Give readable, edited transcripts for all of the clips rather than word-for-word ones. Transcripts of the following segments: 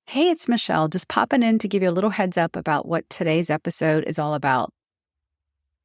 Hey, it's Michelle, just popping in to give you a little heads up about what today's episode is all about.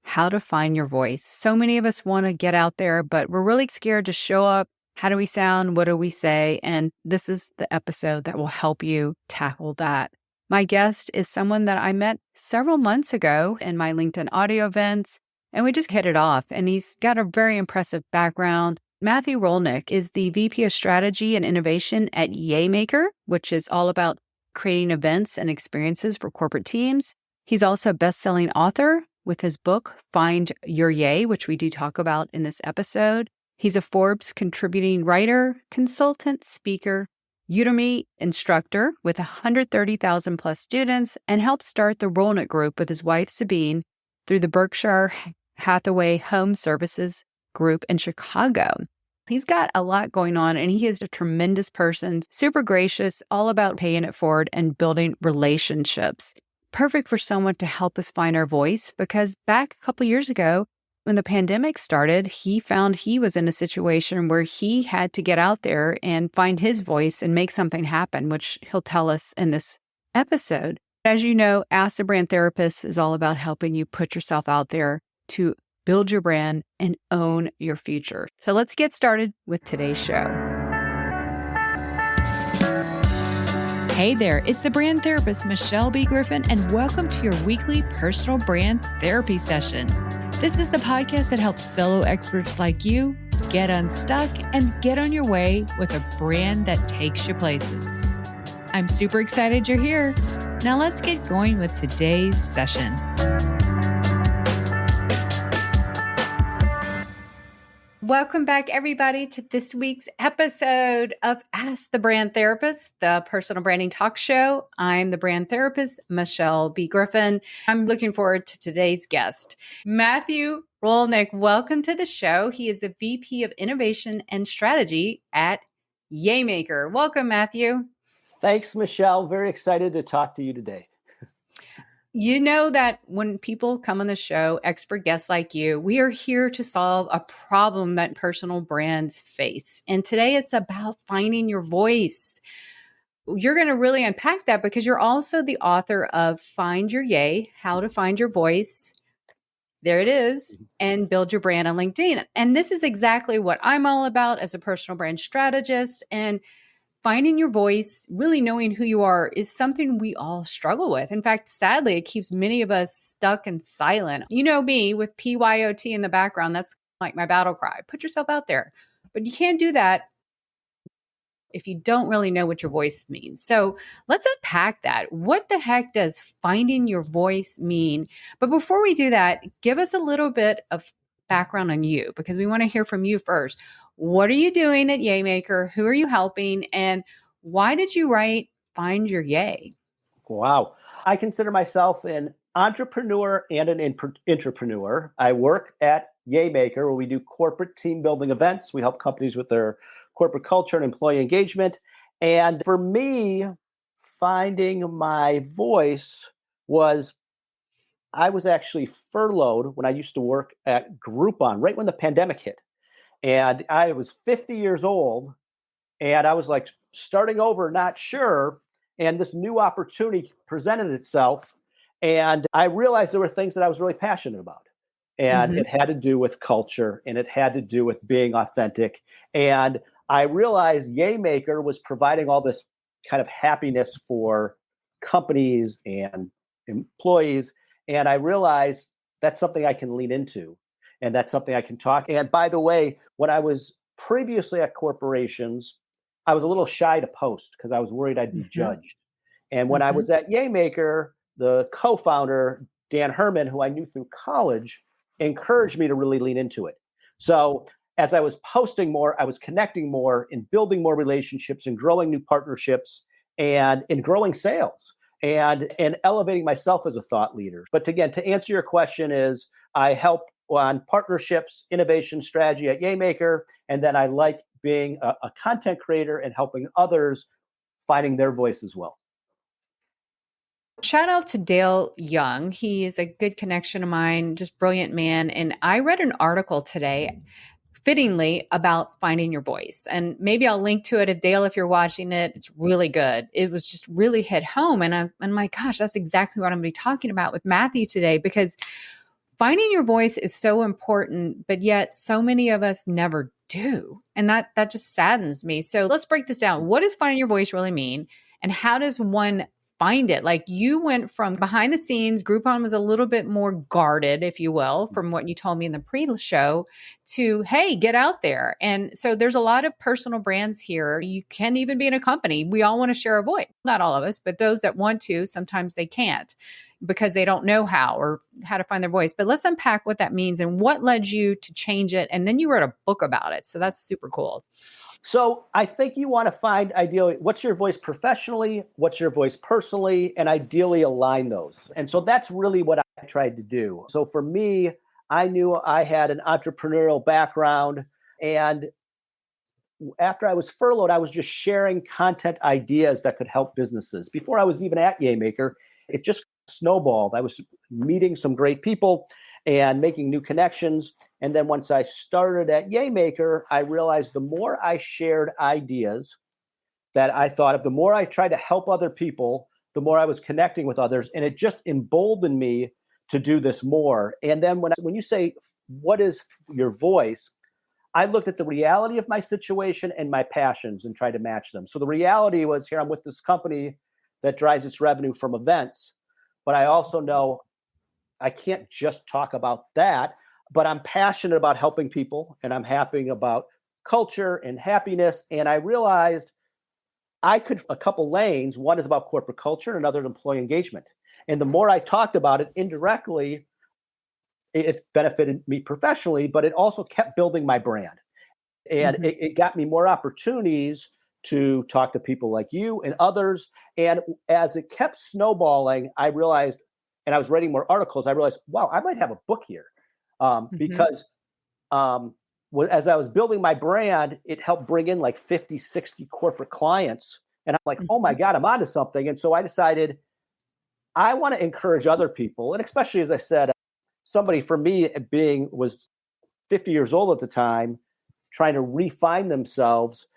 How to find your voice. So many of us want to get out there, but we're really scared to show up. How do we sound? What do we say? And this is the episode that will help you tackle that. My guest is someone that I met several months ago in my LinkedIn audio events, and we just hit it off. And he's got a very impressive background. Matthew Rolnick is the VP of Strategy and Innovation at YayMaker, which is all about creating events and experiences for corporate teams. He's also a best-selling author with his book, Find Your Yay, which we do talk about in this episode. He's a Forbes contributing writer, consultant, speaker, Udemy instructor with 130,000 plus students, and helped start the Rolnick Group with his wife, Sabine, through the Berkshire Hathaway Home Services Group in Chicago. He's got a lot going on, and he is a tremendous person, super gracious, all about paying it forward and building relationships. Perfect for someone to help us find our voice, because back a couple years ago, when the pandemic started, he found he was in a situation where he had to get out there and find his voice and make something happen, which he'll tell us in this episode. As you know, Ask the Brand Therapist is all about helping you put yourself out there to build your brand and own your future. So let's get started with today's show. Hey there, it's the brand therapist, Michelle B. Griffin, and welcome to your weekly personal brand therapy session. This is the podcast that helps solo experts like you get unstuck and get on your way with a brand that takes you places. I'm super excited you're here. Now let's get going with today's session. Welcome back, everybody, to this week's episode of Ask the Brand Therapist, the personal branding talk show. I'm the brand therapist, Michelle B. Griffin. I'm looking forward to today's guest, Matthew Rolnick. Welcome to the show. He is the VP of Innovation and Strategy at YayMaker. Welcome, Matthew. Thanks, Michelle. Very excited to talk to you today. You know that when people come on the show, expert guests like you, we are here to solve a problem that personal brands face. And today it's about finding your voice. You're going to really unpack that because you're also the author of Find Your Yay, How to Find Your Voice. There it is. And Build Your Brand on LinkedIn. And this is exactly what I'm all about as a personal brand strategist. And finding your voice, really knowing who you are, is something we all struggle with. In fact, sadly, it keeps many of us stuck and silent. You know me with PYOT in the background. That's like my battle cry. Put yourself out there. But you can't do that if you don't really know what your voice means. So let's unpack that. What the heck does finding your voice mean? But before we do that, give us a little bit of background on you, because we want to hear from you first. What are you doing at YayMaker? Who are you helping? And why did you write Find Your Yay? Wow. I consider myself an entrepreneur and an entrepreneur. I work at YayMaker, where we do corporate team building events. We help companies with their corporate culture and employee engagement. And for me, finding my voice was, I was actually furloughed when I used to work at Groupon, right when the pandemic hit. And I was 50 years old, and I was like starting over, not sure. And this new opportunity presented itself. And I realized there were things that I was really passionate about. And it had to do with culture, and it had to do with being authentic. And I realized YayMaker was providing all this kind of happiness for companies and employees. And I realized that's something I can lean into. And that's something I can talk. And by the way, when I was previously at corporations, I was a little shy to post because I was worried I'd be judged. And when I was at YayMaker, the co-founder, Dan Herman, who I knew through college, encouraged me to really lean into it. So as I was posting more, I was connecting more and building more relationships and growing new partnerships and in growing sales and elevating myself as a thought leader. But again, to answer your question is, I help on partnerships, innovation, strategy at YayMaker, and then I like being a content creator and helping others finding their voice as well. Shout out to Dale Young. He is a good connection of mine, just brilliant man. And I read an article today fittingly about finding your voice. And maybe I'll link to it if Dale, if you're watching it, it's really good. It was just really hit home. And my gosh, that's exactly what I'm going to be talking about with Matthew today, because finding your voice is so important, but yet so many of us never do. And that just saddens me. So let's break this down. What does finding your voice really mean? And how does one find it? Like, you went from behind the scenes, Groupon was a little bit more guarded, if you will, from what you told me in the pre-show, to, hey, get out there. And so there's a lot of personal brands here. You can even be in a company. We all want to share a voice. Not all of us, but those that want to, sometimes they can't because they don't know how or how to find their voice. But let's unpack what that means and what led you to change it. And then you wrote a book about it. So that's super cool. So I think you want to find, ideally, what's your voice professionally, what's your voice personally, and ideally align those. And so that's really what I tried to do. So for me, I knew I had an entrepreneurial background, and after I was furloughed, I was just sharing content ideas that could help businesses. Before I was even at YayMaker, it just snowballed. I was meeting some great people and making new connections. And then once I started at YayMaker, I realized the more I shared ideas that I thought of, the more I tried to help other people, the more I was connecting with others. And it just emboldened me to do this more. And then when you say, what is your voice? I looked at the reality of my situation and my passions and tried to match them. So the reality was, here I'm with this company that drives its revenue from events, but I also know I can't just talk about that, but I'm passionate about helping people, and I'm happy about culture and happiness. And I realized I could, a couple lanes. One is about corporate culture, and another employee engagement. And the more I talked about it indirectly, it benefited me professionally, but it also kept building my brand. And it got me more opportunities to talk to people like you and others. And as it kept snowballing, I realized, and I was writing more articles, I realized, wow, I might have a book here. Because as I was building my brand, it helped bring in like 50, 60 corporate clients. And I'm like, oh my God, I'm onto something. And so I decided I want to encourage other people. And especially, as I said, somebody, for me, was 50 years old at the time, trying to refine themselves.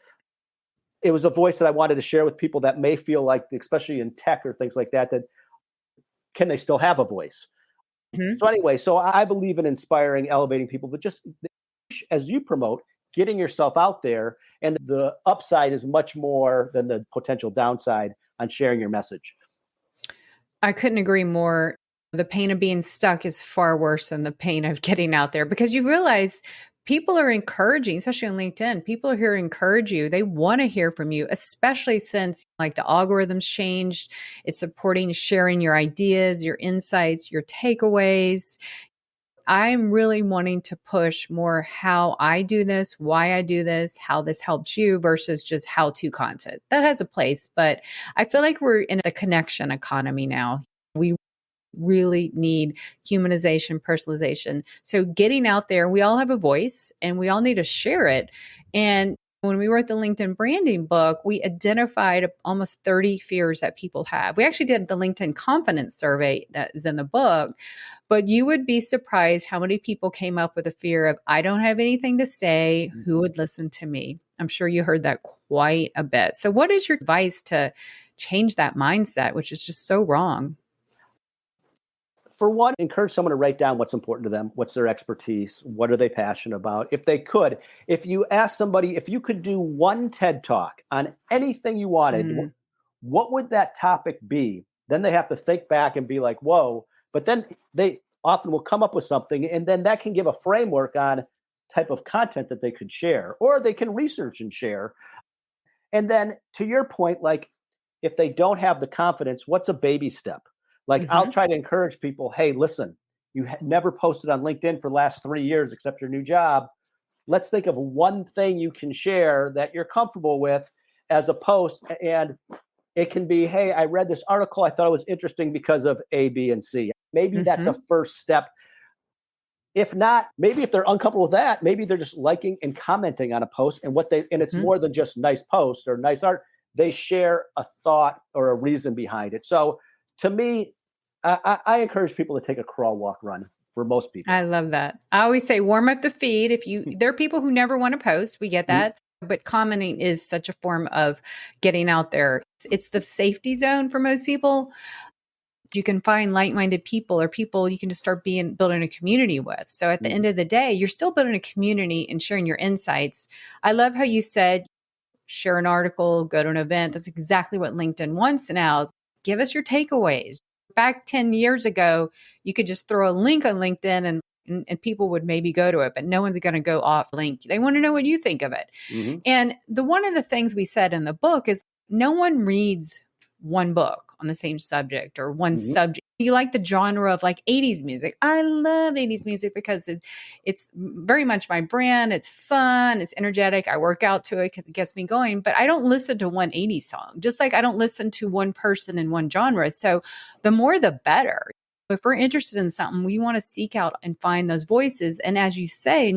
It was a voice that I wanted to share with people that may feel like, especially in tech or things like that, that can they still have a voice? So anyway, so I believe in inspiring, elevating people, but just as you promote, getting yourself out there, and the upside is much more than the potential downside on sharing your message. I couldn't agree more. The pain of being stuck is far worse than the pain of getting out there, because you realize people are encouraging, especially on LinkedIn. People are here to encourage you. They want to hear from you, especially since like the algorithms changed. It's supporting sharing your ideas, your insights, your takeaways. I'm really wanting to push more how I do this, why I do this, how this helps you versus just how-to content. That has a place, but I feel like we're in the connection economy now. We really need humanization, personalization. So getting out there, we all have a voice and we all need to share it. And when we wrote the LinkedIn branding book, we identified almost 30 fears that people have. We actually did the LinkedIn confidence survey that is in the book, but you would be surprised how many people came up with a fear of, I don't have anything to say. Who would listen to me? I'm sure you heard that quite a bit. So what is your advice to change that mindset, which is just so wrong? For one, encourage someone to write down what's important to them, what's their expertise, what are they passionate about. If they could, if you ask somebody, if you could do one TED Talk on anything you wanted, what would that topic be? Then they have to think back and be like, whoa. But then they often will come up with something, and then that can give a framework on type of content that they could share, or they can research and share. And then to your point, like, if they don't have the confidence, what's a baby step? Like, I'll try to encourage people, hey, listen, you never posted on LinkedIn for the last 3 years except your new job. Let's think of one thing you can share that you're comfortable with as a post. And it can be, hey, I read this article. I thought it was interesting because of A, B, and C. Maybe that's a first step. If not, maybe if they're uncomfortable with that, maybe they're just liking and commenting on a post, and it's more than just nice post or nice art. They share a thought or a reason behind it. So to me, I encourage people to take a crawl, walk, run for most people. I love that. I always say warm up the feed. There are people who never want to post. We get that. But commenting is such a form of getting out there. It's the safety zone for most people. You can find like-minded people or people you can just start building a community with. So at the end of the day, you're still building a community and sharing your insights. I love how you said, share an article, go to an event. That's exactly what LinkedIn wants now. Give us your takeaways. Back 10 years ago, you could just throw a link on LinkedIn and people would maybe go to it, but no one's going to go off link. They want to know what you think of it. And one of the things we said in the book is no one reads one book on the same subject or one subject. You like the genre of like 80s music. I love 80s music because it's very much my brand. It's fun. It's energetic. I work out to it because it gets me going, but I don't listen to one 80s song, just like I don't listen to one person in one genre. So the more, the better. If we're interested in something, we want to seek out and find those voices. And as you say,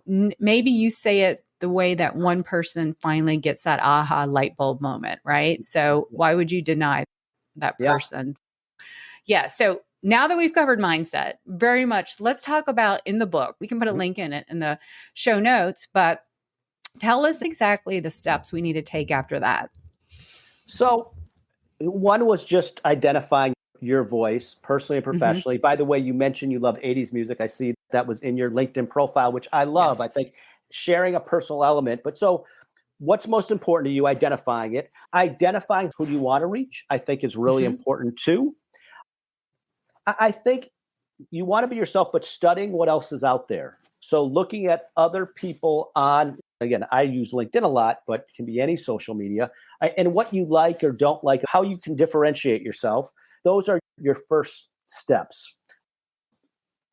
maybe you say it the way that one person finally gets that aha light bulb moment, right? So why would you deny that person? Yeah. So now that we've covered mindset, very much, let's talk about in the book. We can put a link in it in the show notes, but tell us exactly the steps we need to take after that. So one was just identifying your voice personally and professionally. By the way, you mentioned you love 80s music. I see that was in your LinkedIn profile, which I love. Yes. I think sharing a personal element. But so what's most important to you? Identifying it. Identifying who you want to reach, I think is really important too. I think you want to be yourself, but studying what else is out there. So looking at other people again, I use LinkedIn a lot, but it can be any social media, and what you like or don't like, how you can differentiate yourself. Those are your first steps.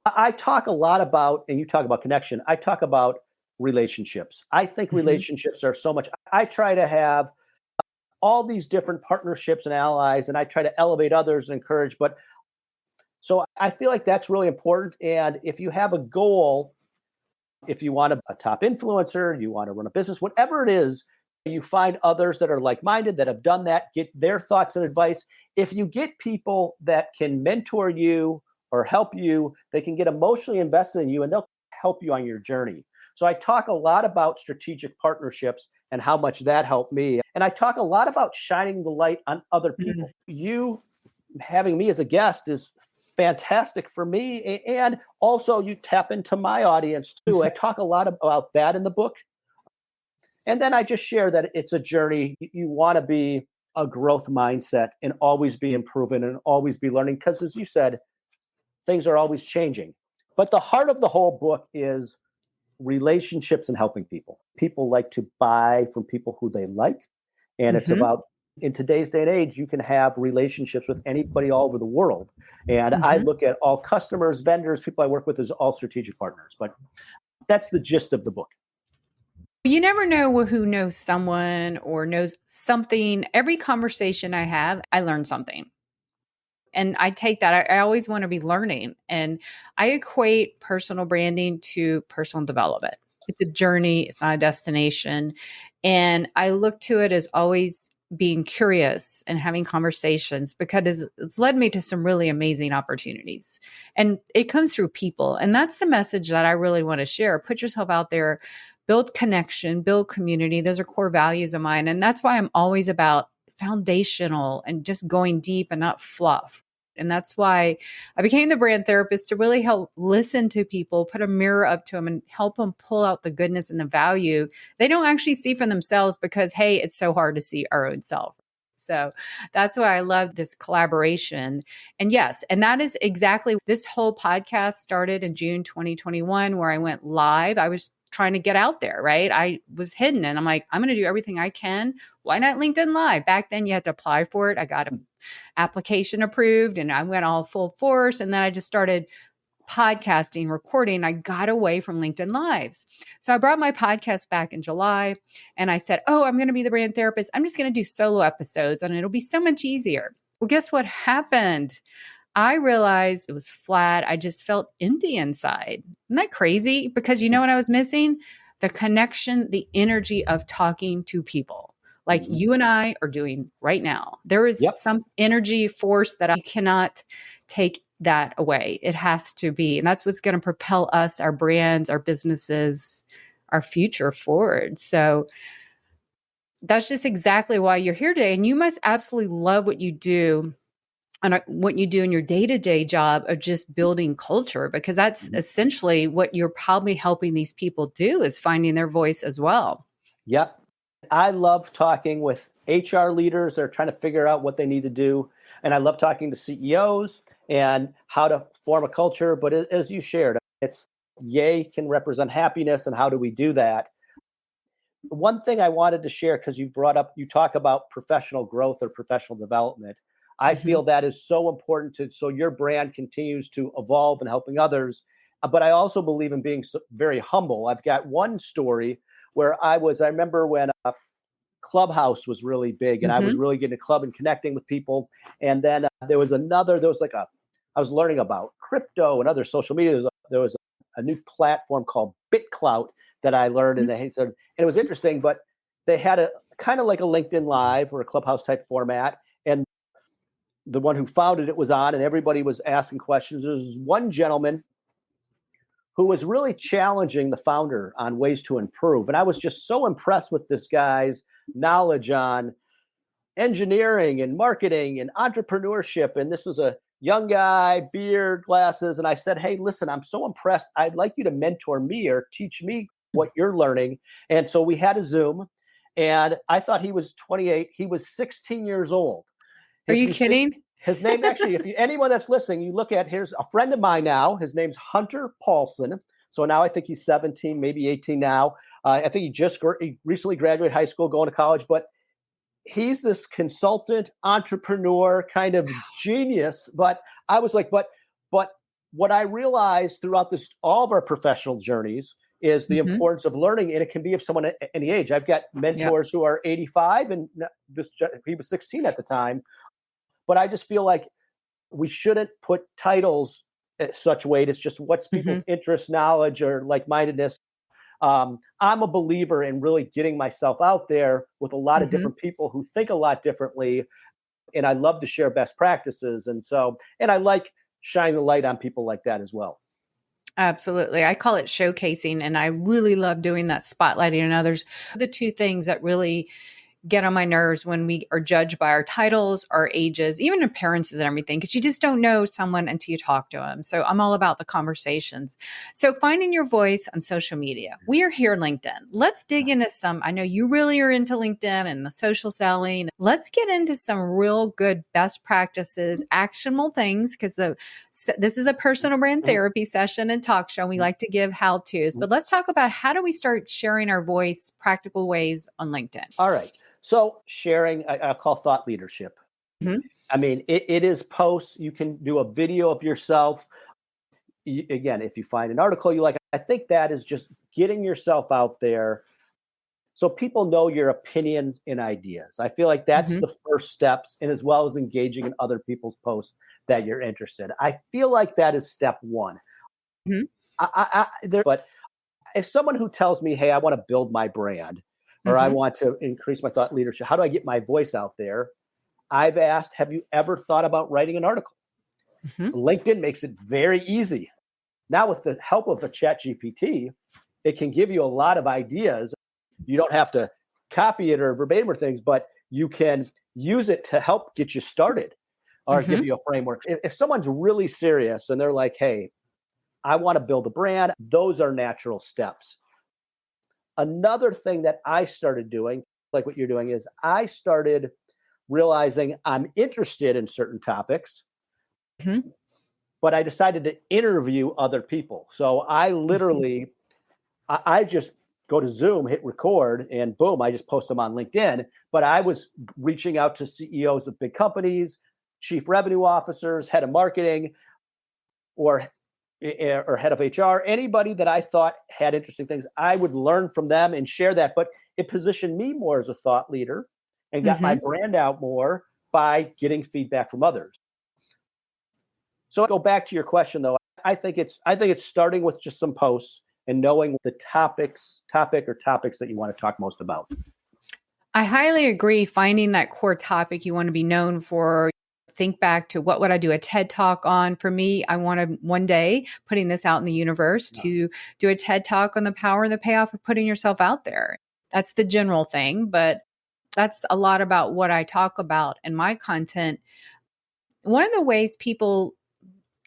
I talk a lot about, and you talk about connection, I talk about relationships. I think relationships are so much. I try to have all these different partnerships and allies, and I try to elevate others and encourage. But so I feel like that's really important. And if you have a goal, if you want a top influencer, you want to run a business, whatever it is, you find others that are like-minded, that have done that, get their thoughts and advice. If you get people that can mentor you or help you, they can get emotionally invested in you and they'll help you on your journey. So I talk a lot about strategic partnerships and how much that helped me. And I talk a lot about shining the light on other people. You having me as a guest is fantastic for me. And also you tap into my audience too. I talk a lot about that in the book. And then I just share that it's a journey. You want to be a growth mindset and always be improving and always be learning. Because as you said, things are always changing. But the heart of the whole book is relationships and helping people. People like to buy from people who they like. And it's about, in today's day and age, you can have relationships with anybody all over the world. And I look at all customers, vendors, people I work with as all strategic partners. But that's the gist of the book. You never know who knows someone or knows something. Every conversation I have, I learn something. And I take that. I always want to be learning. And I equate personal branding to personal development. It's a journey. It's not a destination. And I look to it as always being curious and having conversations because it's led me to some really amazing opportunities. And it comes through people. And that's the message that I really want to share. Put yourself out there, build connection, build community. Those are core values of mine. And that's why I'm always about foundational and just going deep and not fluff. And that's why I became the brand therapist, to really help listen to people, put a mirror up to them and help them pull out the goodness and the value they don't actually see for themselves because, hey, it's so hard to see our own self. So that's why I love this collaboration. And yes, and that is exactly, this whole podcast started in June 2021 where I went live. I was trying to get out there, right? I was hidden and I'm like, I'm going to do everything I can. Why not LinkedIn Live? Back then you had to apply for it. I got an application approved and I went all full force. And then I just started podcasting, recording. I got away from LinkedIn Lives. So I brought my podcast back in July and I said, I'm going to be the brand therapist. I'm just going to do solo episodes and it'll be so much easier. Well, guess what happened? I realized it was flat. I just felt empty inside. Isn't that crazy? Because you know what I was missing? The connection, the energy of talking to people like you and I are doing right now. There is some energy force that I cannot take that away. It has to be. And that's what's going to propel us, our brands, our businesses, our future forward. So that's just exactly why you're here today. And you must absolutely love what you do and what you do in your day-to-day job of just building culture, because that's essentially what you're probably helping these people do, is finding their voice as well. Yep. I love talking with HR leaders that are trying to figure out what they need to do. And I love talking to CEOs and how to form a culture. But as you shared, it's Yay can represent happiness. And how do we do that? One thing I wanted to share, because you talk about professional growth or professional development. I feel that is so important so your brand continues to evolve and helping others. But I also believe in being very humble. I've got one story where I remember when Clubhouse was really big and I was really getting a club and connecting with people. And then I was learning about crypto and other social media. There was a new platform called BitClout that I learned, and it was interesting, but they had a kind of like a LinkedIn Live or a Clubhouse type format. And the one who founded it was on, and everybody was asking questions. There was one gentleman who was really challenging the founder on ways to improve. And I was just so impressed with this guy's knowledge on engineering and marketing and entrepreneurship. And this was a young guy, beard, glasses. And I said, hey, listen, I'm so impressed. I'd like you to mentor me or teach me what you're learning. And so we had a Zoom, and I thought he was 28. He was 16 years old. Are you kidding? His name, actually, anyone that's listening, you look at, here's a friend of mine now. His name's Hunter Paulson. So now I think he's 17, maybe 18 now. I think he recently graduated high school, going to college, but he's this consultant, entrepreneur, kind of genius. But I was like, but what I realized throughout all of our professional journeys is the importance of learning, and it can be of someone at any age. I've got mentors who are 85, and he was 16 at the time. But I just feel like we shouldn't put titles at such weight. It's just what's people's interest, knowledge, or like-mindedness. I'm a believer in really getting myself out there with a lot of different people who think a lot differently. And I love to share best practices. And I like shining the light on people like that as well. Absolutely. I call it showcasing, and I really love doing that, spotlighting on others. The two things that really get on my nerves when we are judged by our titles, our ages, even appearances and everything, because you just don't know someone until you talk to them. So I'm all about the conversations. So finding your voice on social media. We are here on LinkedIn. Let's dig into I know you really are into LinkedIn and the social selling. Let's get into some real good best practices, actionable things, because this is a personal brand therapy session and talk show. We like to give how-tos, but let's talk about how do we start sharing our voice, practical ways on LinkedIn. All right. So sharing, I call thought leadership. I mean, it is posts. You can do a video of yourself. Again, if you find an article you like, I think that is just getting yourself out there so people know your opinion and ideas. I feel like that's the first steps, and as well as engaging in other people's posts that you're interested. I feel like that is step one. But if someone who tells me, hey, I want to build my brand, or I want to increase my thought leadership, how do I get my voice out there? I've asked, have you ever thought about writing an article? LinkedIn makes it very easy. Now, with the help of the ChatGPT, it can give you a lot of ideas. You don't have to copy it or verbatim or things, but you can use it to help get you started or give you a framework. If someone's really serious and they're like, hey, I want to build a brand, those are natural steps. Another thing that I started doing, like what you're doing, is I started realizing I'm interested in certain topics, but I decided to interview other people. So I literally, I just go to Zoom, hit record, and boom, I just post them on LinkedIn. But I was reaching out to CEOs of big companies, chief revenue officers, head of marketing, or head of HR, anybody that I thought had interesting things. I would learn from them and share that. But it positioned me more as a thought leader and got my brand out more by getting feedback from others. So go back to your question, though. I think it's starting with just some posts and knowing the topic or topics that you want to talk most about. I highly agree. Finding that core topic you want to be known for, think back to what would I do a TED talk on. For me, I want to one day, putting this out in the universe, to do a TED talk on the power and the payoff of putting yourself out there. That's the general thing, but that's a lot about what I talk about in my content. One of the ways people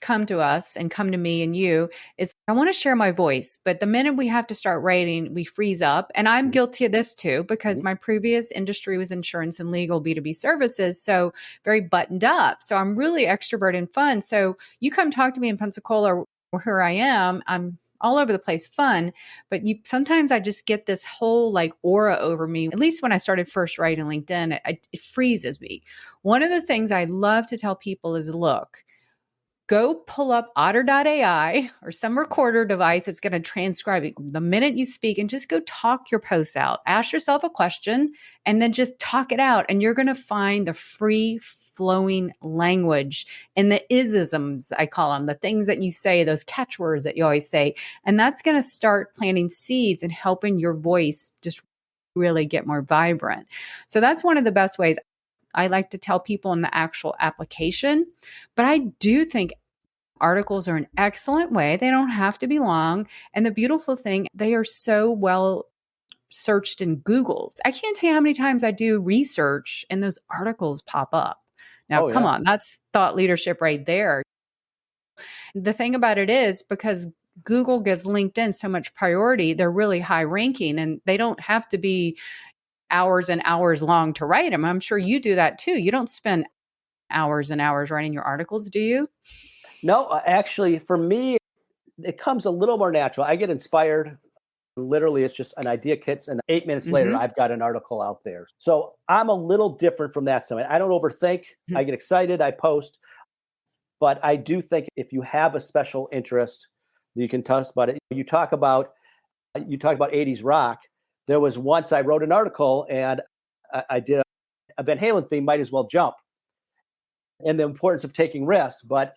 come to us and come to me and you is I want to share my voice, but the minute we have to start writing, we freeze up. And I'm guilty of this too, because my previous industry was insurance and legal B2B services. So very buttoned up. So I'm really extrovert and fun. So you come talk to me in Pensacola or here I am, I'm all over the place, fun. But sometimes I just get this whole like aura over me. At least when I started first writing LinkedIn, it freezes me. One of the things I love to tell people is, look, go pull up Otter.ai or some recorder device that's going to transcribe it the minute you speak, and just go talk your posts out. Ask yourself a question and then just talk it out. And you're going to find the free flowing language and the isms, I call them, the things that you say, those catchwords that you always say. And that's going to start planting seeds and helping your voice just really get more vibrant. So that's one of the best ways I like to tell people in the actual application. But I do think articles are an excellent way. They don't have to be long. And the beautiful thing, they are so well searched and Googled. I can't tell you how many times I do research and those articles pop up. Now, come on, that's thought leadership right there. The thing about it is, because Google gives LinkedIn so much priority, they're really high ranking and they don't have to be hours and hours long to write them. I'm sure you do that too. You don't spend hours and hours writing your articles, do you? No, actually, for me, it comes a little more natural. I get inspired. Literally, it's just an idea kits, and 8 minutes later, I've got an article out there. So I'm a little different from that side. I don't overthink. I get excited. I post. But I do think if you have a special interest, you can tell us about it. You talk about 80s rock. There was once I wrote an article, and I did a Van Halen theme, Might As Well Jump, and the importance of taking risks. But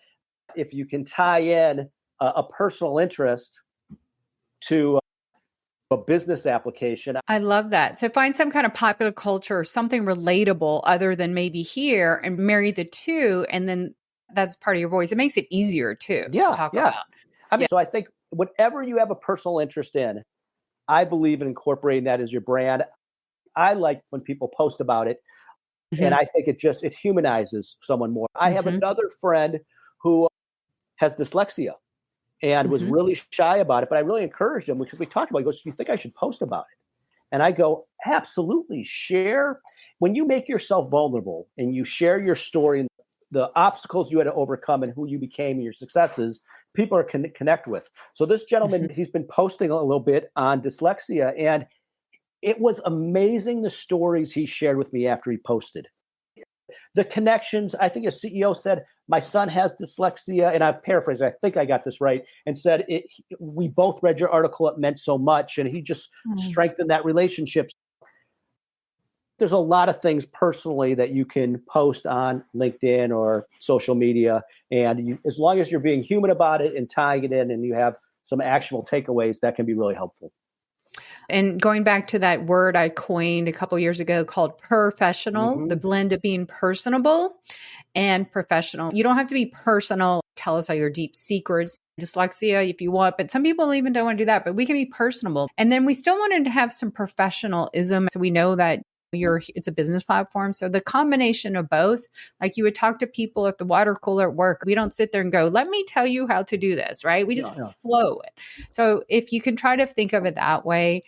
if you can tie in a personal interest to a business application. I love that. So find some kind of popular culture or something relatable other than maybe here and marry the two. And then that's part of your voice. It makes it easier too to talk about. I mean, so I think whatever you have a personal interest in, I believe in incorporating that as your brand. I like when people post about it. And I think it humanizes someone more. I have another friend who has dyslexia and was really shy about it, but I really encouraged him because we talked about it. He goes, "You think I should post about it?" And I go, "Absolutely, share." When you make yourself vulnerable and you share your story and the obstacles you had to overcome and who you became and your successes, people are connect with. So this gentleman, he's been posting a little bit on dyslexia, and it was amazing the stories he shared with me after he posted. The connections, I think his CEO said, "My son has dyslexia," and I paraphrase, I think I got this right, and said, "We both read your article, it meant so much," and he just strengthened that relationship. There's a lot of things personally that you can post on LinkedIn or social media, and as long as you're being human about it and tying it in and you have some actual takeaways, that can be really helpful. And going back to that word I coined a couple years ago called professional, the blend of being personable and professional. You don't have to be personal. Tell us all your deep secrets, dyslexia if you want, but some people even don't want to do that, but we can be personable. And then we still wanted to have some professionalism. So we know that it's a business platform. So the combination of both, like you would talk to people at the water cooler at work. We don't sit there and go, "Let me tell you how to do this," right? We just flow it. So if you can try to think of it that way,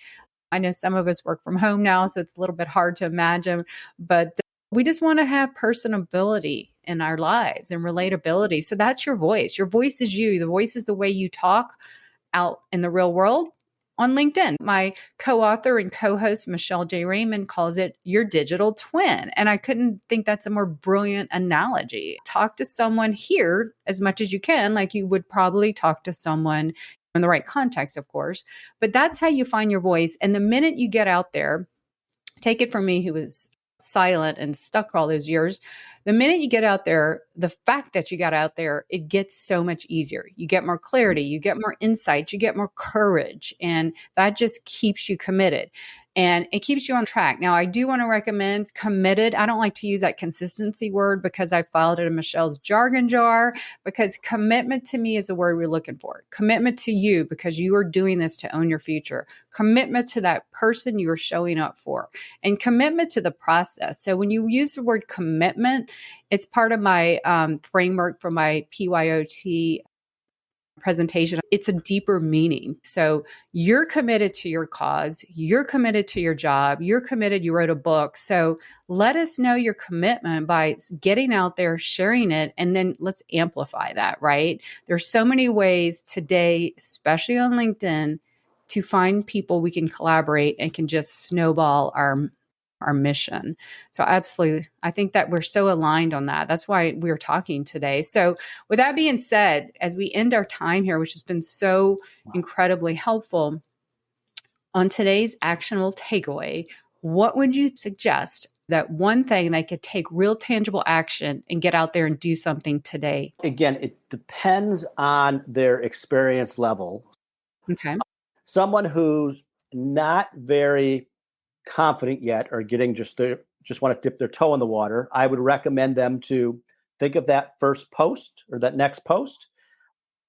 I know some of us work from home now, so it's a little bit hard to imagine, but we just want to have personability in our lives and relatability. So that's your voice. Your voice is you. The voice is the way you talk out in the real world. On LinkedIn, my co-author and co-host, Michelle J. Raymond, calls it your digital twin. And I couldn't think that's a more brilliant analogy. Talk to someone here as much as you can, like you would probably talk to someone in the right context, of course. But that's how you find your voice. And the minute you get out there, take it from me, who was silent and stuck all those years. The minute you get out there, the fact that you got out there, it gets so much easier. You get more clarity, you get more insight, you get more courage, and that just keeps you committed. and it keeps you on track. Now, I do want to recommend committed. I don't like to use that consistency word because I filed it in Michelle's jargon jar, because commitment to me is the word we're looking for. Commitment to you because you are doing this to own your future. Commitment to that person you are showing up for, and commitment to the process. So when you use the word commitment, it's part of my framework for my PYOT presentation. It's a deeper meaning. So you're committed to your cause, you're committed to your job, you're committed, you wrote a book. So let us know your commitment by getting out there, sharing it, and then let's amplify that, right? There's so many ways today, especially on LinkedIn, to find people we can collaborate and can just snowball our mission. So absolutely, I think that we're so aligned on that. That's why we're talking today. So with that being said, as we end our time here, which has been so incredibly helpful, on today's actionable takeaway, what would you suggest that one thing they could take real tangible action and get out there and do something today? Again, it depends on their experience level. Okay. Someone who's not very confident yet or getting just want to dip their toe in the water, I would recommend them to think of that first post or that next post,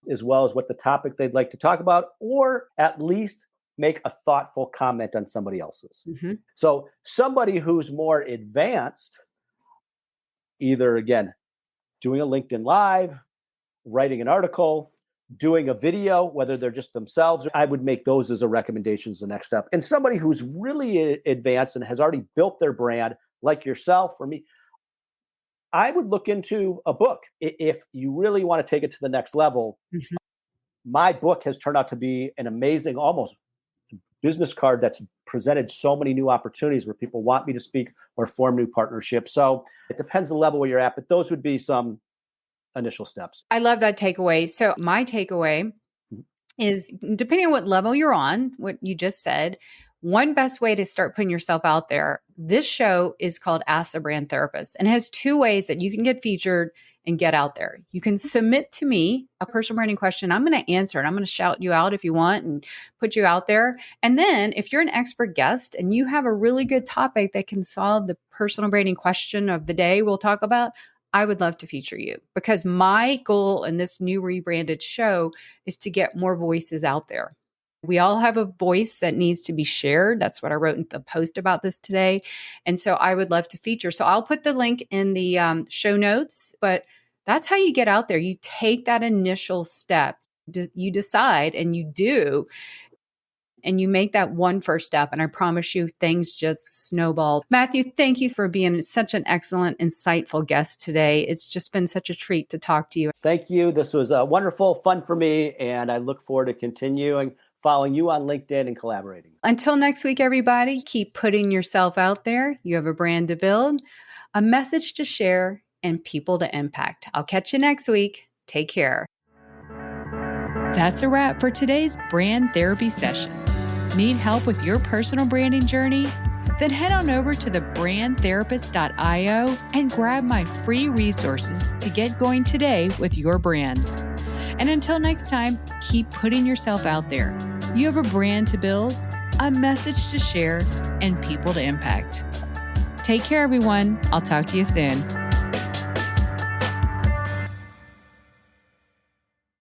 as well as what the topic they'd like to talk about, or at least make a thoughtful comment on somebody else's. Mm-hmm. So somebody who's more advanced, either again, doing a LinkedIn Live, writing an article, doing a video, whether they're just themselves, I would make those as a recommendation as the next step. And somebody who's really advanced and has already built their brand, like yourself or me, I would look into a book. If you really want to take it to the next level, mm-hmm. My book has turned out to be an amazing, almost business card that's presented so many new opportunities where people want me to speak or form new partnerships. So it depends the level where you're at, but those would be some initial steps. I love that takeaway. So my takeaway is, depending on what level you're on, what you just said, one best way to start putting yourself out there, this show is called Ask the Brand Therapist, and it has two ways that you can get featured and get out there. You can submit to me a personal branding question. I'm going to answer it. I'm going to shout you out if you want and put you out there. And then if you're an expert guest and you have a really good topic that can solve the personal branding question of the day we'll talk about, I would love to feature you, because my goal in this new rebranded show is to get more voices out there. We all have a voice that needs to be shared. That's what I wrote in the post about this today. And so I would love to feature. So I'll put the link in the show notes, but that's how you get out there. You take that initial step. You decide and you do. And you make that one first step. And I promise you, things just snowball. Matthew, thank you for being such an excellent, insightful guest today. It's just been such a treat to talk to you. Thank you. This was wonderful, fun for me. And I look forward to continuing following you on LinkedIn and collaborating. Until next week, everybody, keep putting yourself out there. You have a brand to build, a message to share, and people to impact. I'll catch you next week. Take care. That's a wrap for today's brand therapy session. Need help with your personal branding journey? Then head on over to thebrandtherapist.io and grab my free resources to get going today with your brand. And until next time, keep putting yourself out there. You have a brand to build, a message to share, and people to impact. Take care, everyone. I'll talk to you soon.